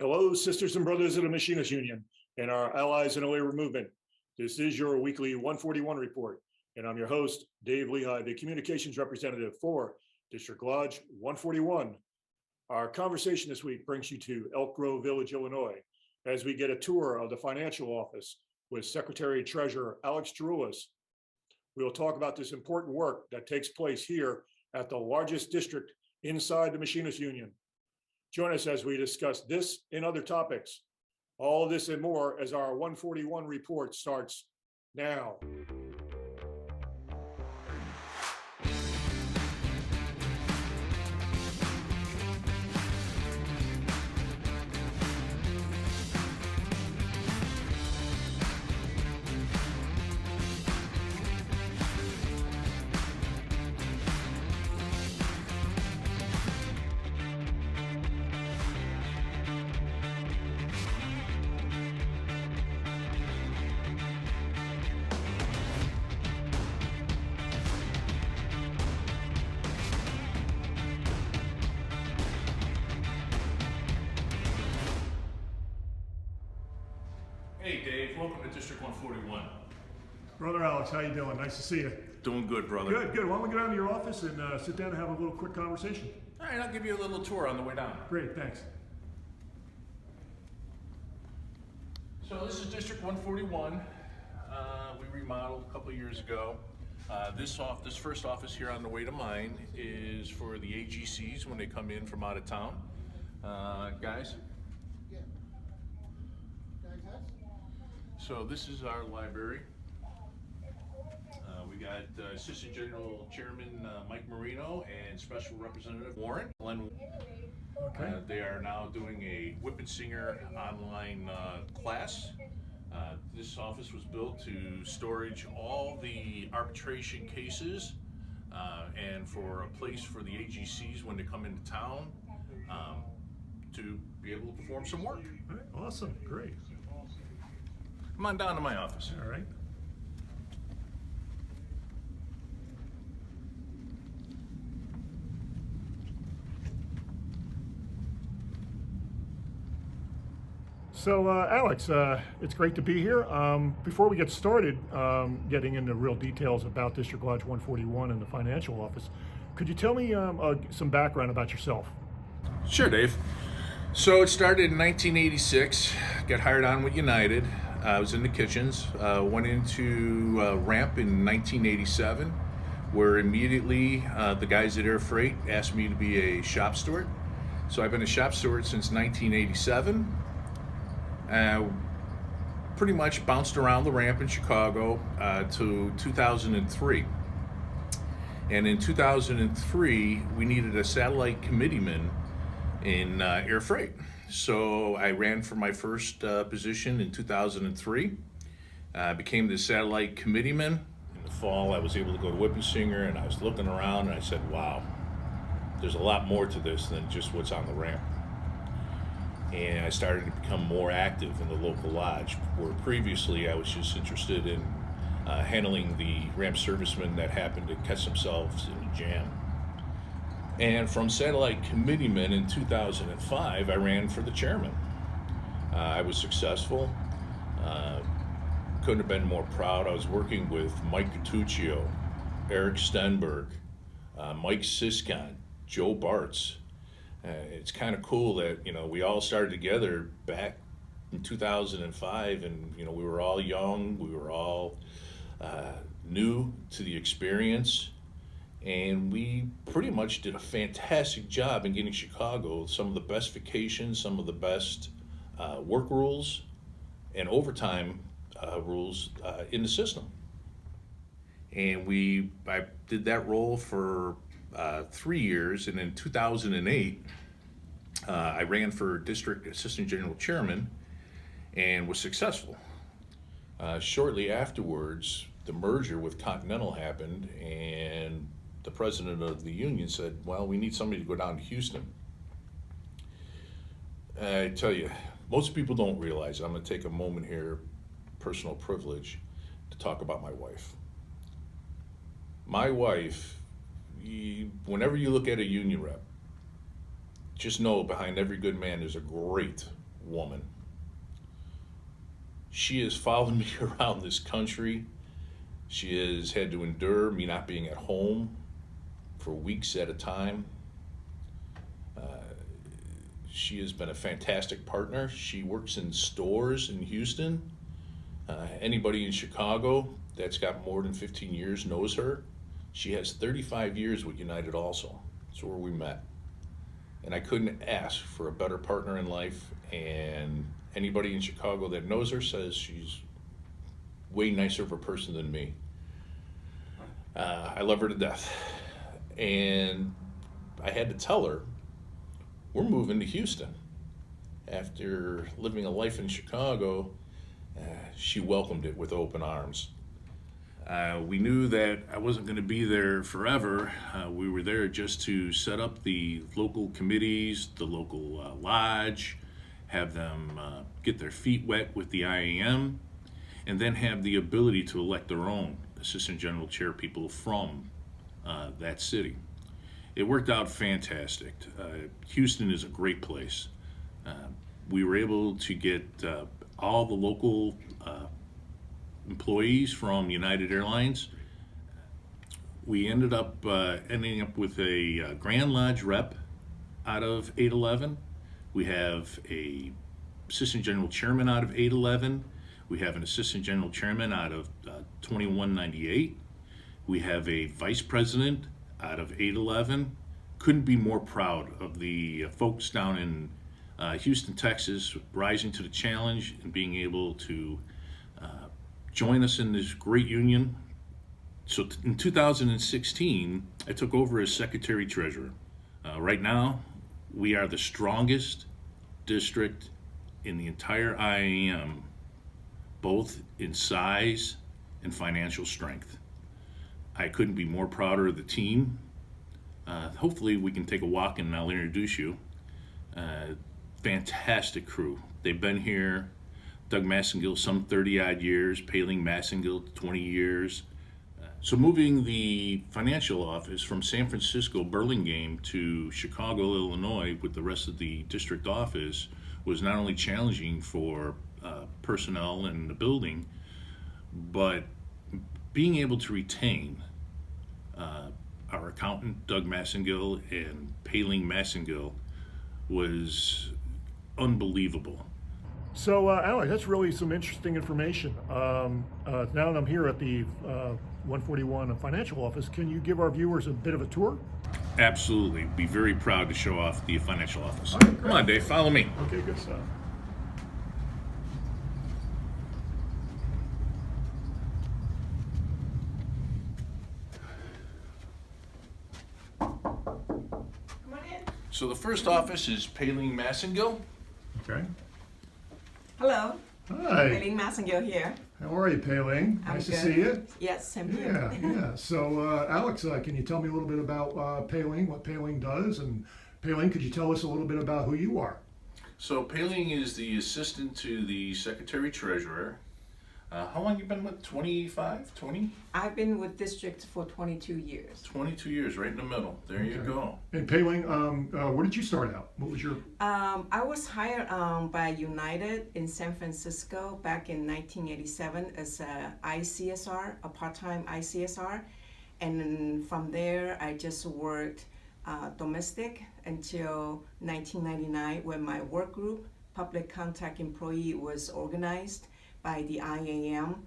Hello, sisters and brothers of the Machinists Union and our allies in the labor movement. This is your weekly 141 report, and I'm your host, Dave Lehigh, the communications representative for District Lodge 141. Our conversation this week brings you to Elk Grove Village, Illinois, as we get a tour of the financial office with Secretary Treasurer Alex Gerulis. We will talk about this important work that takes place here at the largest district inside the Machinists Union. Join us as we discuss this and other topics. All of this and more as our 141 report starts now. Hey Dave, welcome to District 141. Brother Alex, how you doing? Nice to see you. Doing good, brother. Good. Why don't we go down to your office and sit down and have a little quick conversation? All right, I'll give you a little tour on the way down. Great, thanks. So this is District 141. We remodeled a couple of years ago. This first office here on the way to mine is for the AGCs when they come in from out of town. Guys? So this is our library. We got Assistant General Chairman Mike Marino and Special Representative Warren. Okay. They are now doing a Whip and Singer online class. This office was built to storage all the arbitration cases and for a place for the AGCs when they come into town to be able to perform some work. All right, awesome, great. Come on down to my office. All right. So, Alex, it's great to be here. Before we get started getting into real details about District Lodge 141 and the financial office, could you tell me some background about yourself? Sure, Dave. So it started in 1986, got hired on with United. I was in the kitchens, went into ramp in 1987, where immediately the guys at Air Freight asked me to be a shop steward. So I've been a shop steward since 1987. Pretty much bounced around the ramp in Chicago to 2003. And in 2003, we needed a satellite committeeman in Air Freight. So I ran for my first position in 2003. I became the satellite committeeman. In the fall, I was able to go to Whip and Singer, and I was looking around and I said, wow, there's a lot more to this than just what's on the ramp. And I started to become more active in the local lodge, where previously I was just interested in handling the ramp servicemen that happened to catch themselves in a jam. And from satellite committeeman in 2005, I ran for the chairman. I was successful. Couldn't have been more proud. I was working with Mike Catuccio, Eric Stenberg, Mike Siskon, Joe Bartz. It's kind of cool that, we all started together back in 2005, and, we were all young, we were all new to the experience, and we pretty much did a fantastic job in getting Chicago some of the best vacations, some of the best work rules and overtime rules in the system. And I did that role for 3 years, and in 2008, I ran for District Assistant General Chairman and was successful. Shortly afterwards, the merger with Continental happened, and the president of the union said, well, we need somebody to go down to Houston. I tell you, most people don't realize it. I'm going to take a moment here, personal privilege, to talk about my wife. My wife, whenever you look at a union rep, just know behind every good man there's a great woman. She has followed me around this country. She has had to endure me not being at home for weeks at a time. She has been a fantastic partner. She works in stores in Houston. Anybody in Chicago that's got more than 15 years knows her. She has 35 years with United also. That's where we met. And I couldn't ask for a better partner in life. And anybody in Chicago that knows her says she's way nicer of a person than me. I love her to death. And I had to tell her, we're moving to Houston. After living a life in Chicago, she welcomed it with open arms. We knew that I wasn't going to be there forever. We were there just to set up the local committees, the local lodge, have them get their feet wet with the IAM, and then have the ability to elect their own assistant general chair people from that city. It worked out fantastic. Houston is a great place. We were able to get all the local employees from United Airlines. We ended up with a Grand Lodge rep out of 811. We have a assistant general chairman out of 811. We have an assistant general chairman out of 2198. We have a vice president out of 811. Couldn't be more proud of the folks down in Houston, Texas, rising to the challenge and being able to join us in this great union. So in 2016, I took over as secretary treasurer. Right now, we are the strongest district in the entire IAM, both in size and financial strength. I couldn't be more prouder of the team. Hopefully we can take a walk and I'll introduce you. Fantastic crew. They've been here, Doug Massengill, some 30 odd years, Palings Massengill, 20 years. So moving the financial office from San Francisco, Burlingame to Chicago, Illinois with the rest of the district office was not only challenging for personnel and the building, but being able to retain our accountant, Doug Massengill, and Palings Massengill was unbelievable. So, Alex, that's really some interesting information. Now that I'm here at the 141 Financial Office, can you give our viewers a bit of a tour? Absolutely. Be very proud to show off the financial office. Right, come on, Dave, follow me. Okay, good stuff. So the first office is Palings Massengill. Okay. Hello. Hi. Palings Massengill here. How are you, Paling? I'm Nice to good. see you. Yes, same here. Yeah. So, Alex, can you tell me a little bit about Palings, what Palings does? And Palings, could you tell us a little bit about who you are? So Palings is the assistant to the secretary treasurer. How long you been with? 25, 20? I've been with district for 22 years. 22 years, right in the middle. There you go. And Palings, where did you start out? What was your... I was hired by United in San Francisco back in 1987 as a ICSR, a part-time ICSR. And from there, I just worked domestic until 1999 when my work group, Public Contact Employee, was organized by the IAM.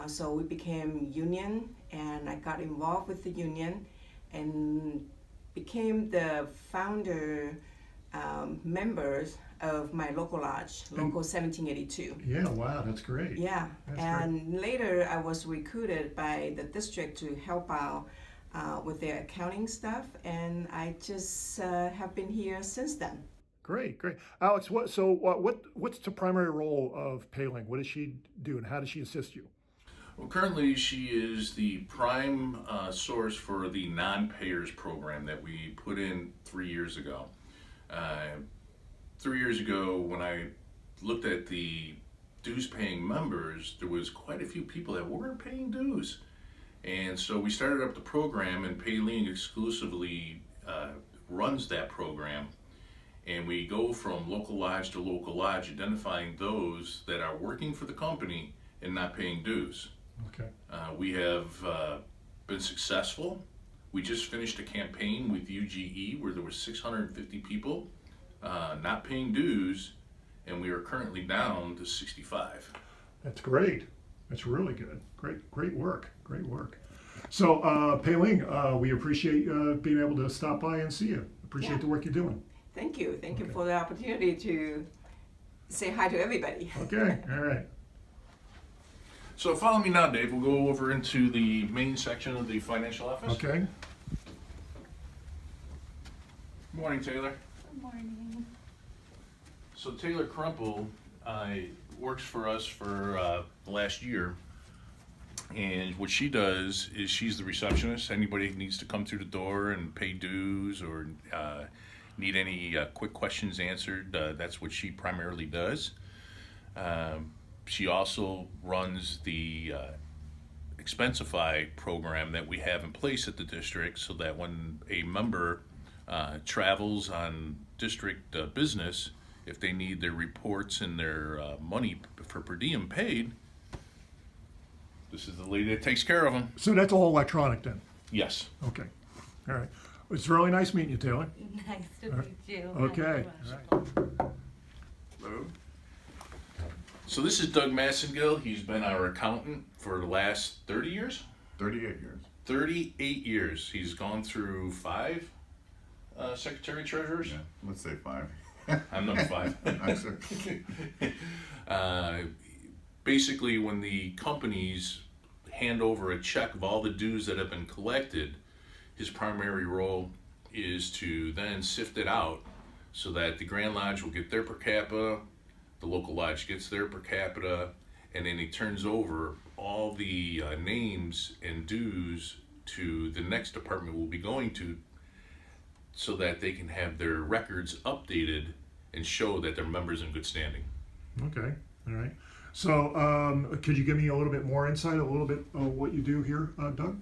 So we became union, and I got involved with the union and became the founder members of my local lodge, Local 1782. Yeah, wow, that's great. Yeah, That's and later I was recruited by the district to help out with their accounting stuff, and I just have been here since then. Great. Alex, what's the primary role of Palings? What does she do, and how does she assist you? Well, currently she is the prime source for the non-payers program that we put in 3 years ago. 3 years ago, when I looked at the dues-paying members, there was quite a few people that weren't paying dues. And so we started up the program, and Palings exclusively runs that program. And we go from local lodge to local lodge, identifying those that are working for the company and not paying dues. Okay. We have been successful. We just finished a campaign with UGE where there was 650 people not paying dues, and we are currently down to 65. That's great. That's really good. Great work. Great work. So, Paling, we appreciate being able to stop by and see you. Appreciate Yeah. the work you're doing. Thank you. Thank you Okay. for the opportunity to say hi to everybody. Okay, all right. So follow me now, Dave. We'll go over into the main section of the financial office. Okay. Good morning, Taylor. Good morning. So Taylor Crumple works for us for the last year. And what she does is she's the receptionist. Anybody who needs to come through the door and pay dues or need any quick questions answered, that's what she primarily does. She also runs the Expensify program that we have in place at the district, so that when a member travels on district business, if they need their reports and their money for per diem paid, this is the lady that takes care of them. So that's all electronic then? Yes. Okay. All right. It's really nice meeting you, Taylor. Nice to meet you. Okay. Hello. So this is Doug Massengill. He's been our accountant for the last 30 years? 38 years. 38 years. He's gone through 5 secretary treasurers. Yeah, let's say 5. I'm number 5. Nice, sir. Basically, when the companies hand over a check of all the dues that have been collected, his primary role is to then sift it out so that the Grand Lodge will get their per capita, the local lodge gets their per capita, and then he turns over all the names and dues to the next department we'll be going to, so that they can have their records updated and show that their members in good standing. Okay. All right. So, could you give me a little bit more insight, a little bit of what you do here, Doug?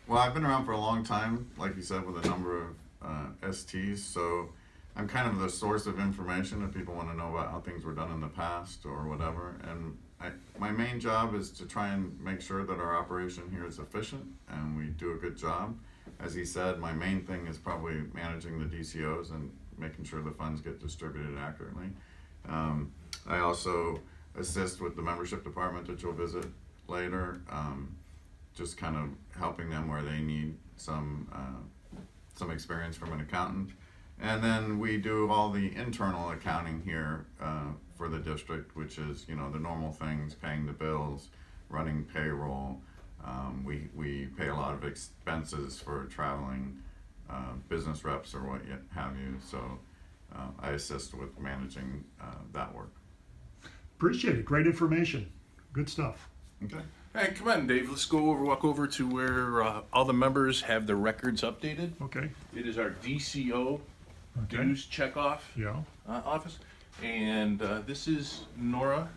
Well, I've been around for a long time, like you said, with a number of STs, so I'm kind of the source of information if people want to know about how things were done in the past or whatever. And my main job is to try and make sure that our operation here is efficient and we do a good job. As he said, my main thing is probably managing the DCOs and making sure the funds get distributed accurately. I also assist with the membership department that you'll visit later, just kind of helping them where they need some experience from an accountant. And then we do all the internal accounting here for the district, which is, you know, the normal things, paying the bills, running payroll. We pay a lot of expenses for traveling business reps or what have you. So I assist with managing that work. Appreciate it. Great information. Good stuff. Okay. All right, come on, Dave. Let's walk over to where all the members have their records updated. Okay. It is our DCO Okay. dues checkoff Yeah. office, and this is Nora.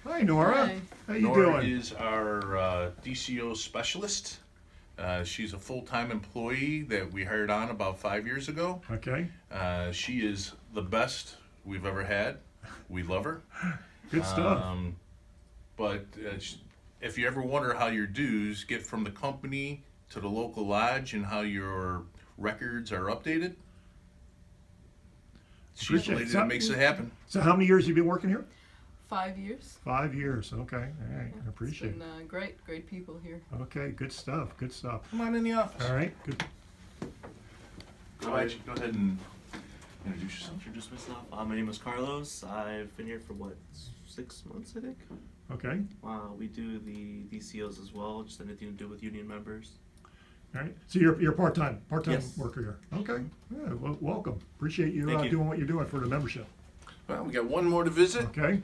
Hi, Nora. Hi. How you Nora doing? is our DCO specialist. She's a full-time employee that we hired on about 5 years ago. Okay. She is the best we've ever had. We love her. Good stuff. But if you ever wonder how your dues get from the company to the local lodge and how your records are updated, she's the Appreciate lady it. that makes it happen. So, how many years have you been working here? 5 years. 5 years. Okay. All right. I appreciate It's it. been great people here. Okay. Good stuff. Good stuff. Come on in the office. All right. Good. Go ahead and introduce yourself. Introduce myself. My name is Carlos. I've been here for 6 months, I think. Okay. We do the DCOs as well, just anything to do with union members. All right. So you're part-time Yes. worker here. Okay. Yeah, well, welcome. Appreciate you, Thank you. doing what you're doing for the membership. Well, we got one more to visit. Okay.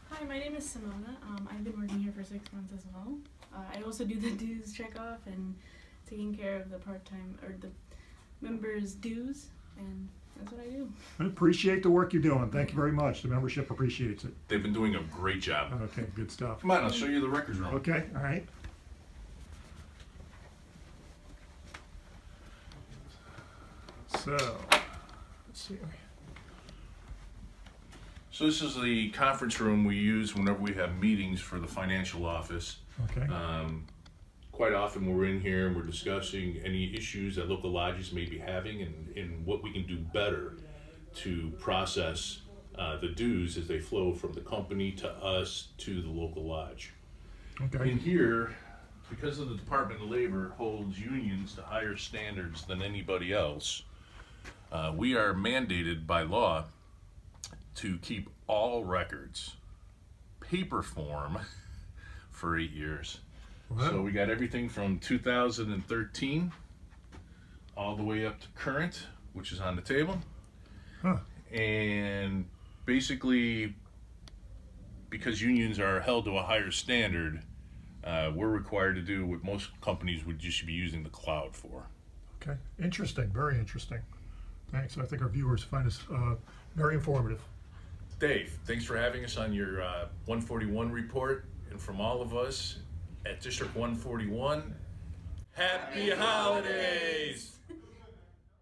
Hi, my name is Simona. I've been working here for 6 months as well. I also do the dues checkoff and taking care of the part-time or the members' dues, and that's what I do. I appreciate the work you're doing. Thank you very much. The membership appreciates it. They've been doing a great job. Okay. Good stuff. Come on, I'll show you the records room. Okay. All right. So, let's see. So this is the conference room we use whenever we have meetings for the financial office. Okay. Quite often we're in here and we're discussing any issues that local lodges may be having and what we can do better to process the dues as they flow from the company to us to the local lodge. Okay. In here, because of the Department of Labor holds unions to higher standards than anybody else, we are mandated by law to keep all records paper form for 8 years. Wow. So we got everything from 2013 all the way up to current, which is on the table. Huh. And basically, because unions are held to a higher standard, we're required to do what most companies would just be using the cloud for. Okay. Interesting. Very interesting. Thanks. I think our viewers find this very informative. Dave, thanks for having us on your 141 report. And from all of us at District 141, happy holidays!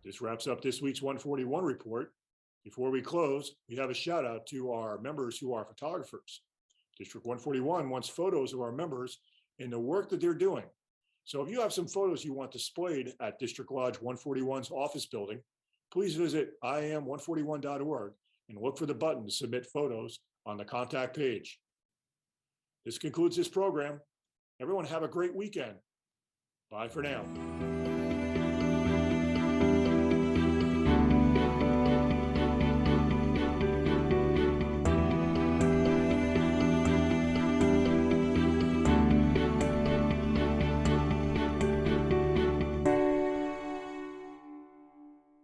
This wraps up this week's 141 report. Before we close, we have a shout out to our members who are photographers. District 141 wants photos of our members and the work that they're doing. So if you have some photos you want displayed at District Lodge 141's office building, please visit IAM141.org and look for the button to submit photos on the contact page. This concludes this program. Everyone have a great weekend. Bye for now.